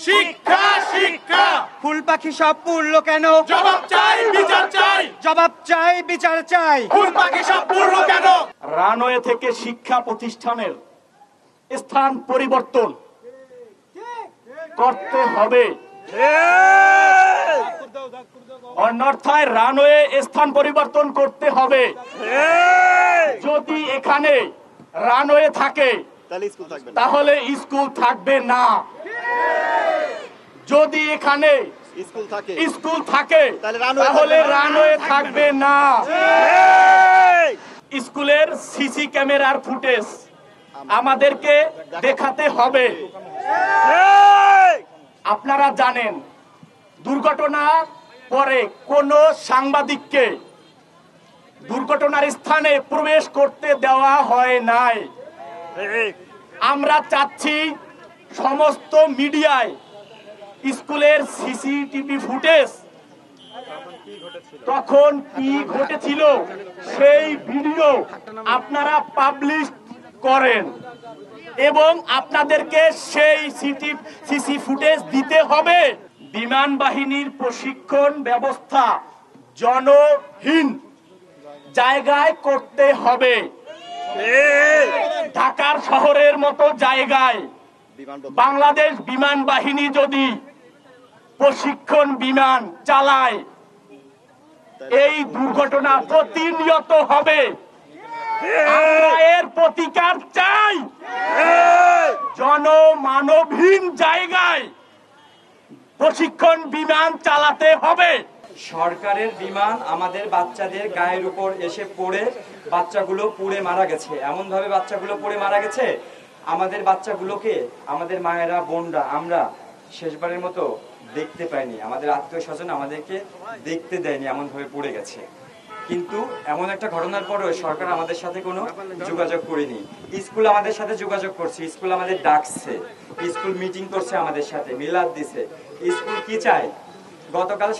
শিক্ষা শিক্ষা ফুল পাখি সব পড়ল কেন? জবাব চাই বিচার চাই জবাব চাই বিচার চাই। ফুল পাখি সব পড়ল কেন? রানওয়ে থেকে শিক্ষা প্রতিষ্ঠানের স্থান পরিবর্তন করতে হবে। অন্যথায় রানওয়ে স্থান পরিবর্তন করতে হবে। যদি এখানে রানওয়ে থাকে তাহলে স্কুল থাকবে না। যদি এখানে স্কুল থাকে তাহলে রানওয়ে থাকবে না। স্কুলের সিসি ক্যামেরার ফুটেজ আমাদেরকে দেখাতে হবে। আপনারা জানেন দুর্ঘটনা পরে কোন সাংবাদিককে দুর্ঘটনার স্থানে প্রবেশ করতে দেওয়া হয় নাই। আমরা চাচ্ছি সমস্ত মিডিয়ায় স্কুলের সিসিটিভি ফুটেজ তখন কি ঘটেছিল সেই ভিডিও আপনারা পাবলিশ করেন এবং আপনাদেরকে সেই সিসি ফুটেজ দিতে হবে। বিমান বাহিনীর প্রশিক্ষণ ব্যবস্থা জনহীন জায়গায় করতে হবে। ঢাকার শহরের মতো জায়গায় বাংলাদেশ বিমান বাহিনী যদি প্রশিক্ষণ বিমান চালায় এই দুর্ঘটনা প্রতিনিয়ত হবে। আমরা এর প্রতিকার চাই। জনমানবহীন জায়গায় প্রশিক্ষণ বিমান চালাতে হবে। সরকারের বিমান আমাদের বাচ্চাদের গায়ের উপর এসে পড়ে বাচ্চাগুলো পুড়ে মারা গেছে। এমন ভাবে বাচ্চাগুলো পুড়ে মারা গেছে, আমাদের বাচ্চাগুলোকে আমাদের মায়েরা বোনরা আমরা শেষবারের মতো দেখতে পাইনি। আমাদের আত্মীয় স্বজন আমাদেরকে দেখতে দেয়নি, এমন ভাবে পড়ে গেছে। কিন্তু এমন একটা ঘটনার পরেও সরকার আমাদের সাথে কোনো যোগাযোগ করেনি। স্কুল আমাদের সাথে যোগাযোগ করছে, স্কুল আমাদের ডাকছে, স্কুল মিটিং করছে আমাদের সাথে, মিলাদ দিছে। স্কুল কি চায়? গতকাল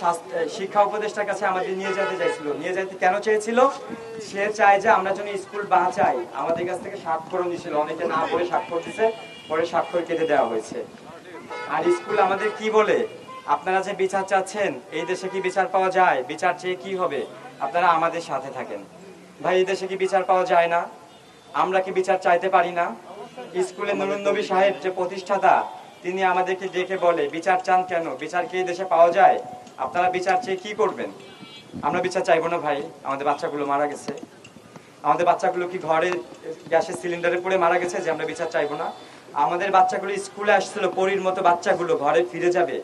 শিক্ষা উপদেষ্টার কাছে আমাদের নিয়ে যেতে চাইছিল। নিয়ে যেতে কেন চেয়েছিল? সে চায় যে আমরা যেন স্কুল বাঁচাই। আমাদের কাছ থেকে স্বাক্ষর নিয়েছিল, অনেকে না পড়ে স্বাক্ষর দিছে, পরে স্বাক্ষর কেটে দেওয়া হয়েছে। আর স্কুল আমাদের কি বলে, আপনারা যে বিচার চাচ্ছেন এই দেশে কি বিচার পাওয়া যায়? বিচার চেয়ে কি হবে? আপনারা আমাদের সাথে থাকেন। ভাই, এই দেশে কি বিচার পাওয়া যায় না? আমরা কি বিচার চাইতে পারি না? স্কুলে নুরুন নবী সাহেব যে প্রতিষ্ঠাতা, তিনি আমাদেরকে ডেকে বলে বিচার চান কেন? বিচার কি এই দেশে পাওয়া যায়? আপনারা বিচার চেয়ে কি করবেন? আমরা বিচার চাইবো না ভাই। আমাদের বাচ্চাগুলো মারা গেছে। আমাদের বাচ্চাগুলো কি ঘরে গ্যাসের সিলিন্ডারে পড়ে মারা গেছে যে আমরা বিচার চাইবো না? আমাদের বাচ্চাগুলো স্কুলে আসছিল, পরীর মতো বাচ্চাগুলো ঘরে ফিরে যাবে,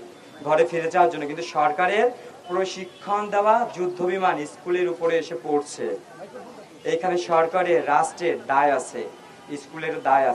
ঘরে ফিরে যাওয়ার জন্য, কিন্তু সরকারের প্রশিক্ষণ দেওয়া যুদ্ধ বিমান স্কুলের উপরে এসে পড়ছে। এখানে সরকারের রাষ্ট্রের দায় আছে, স্কুলের দায় আছে।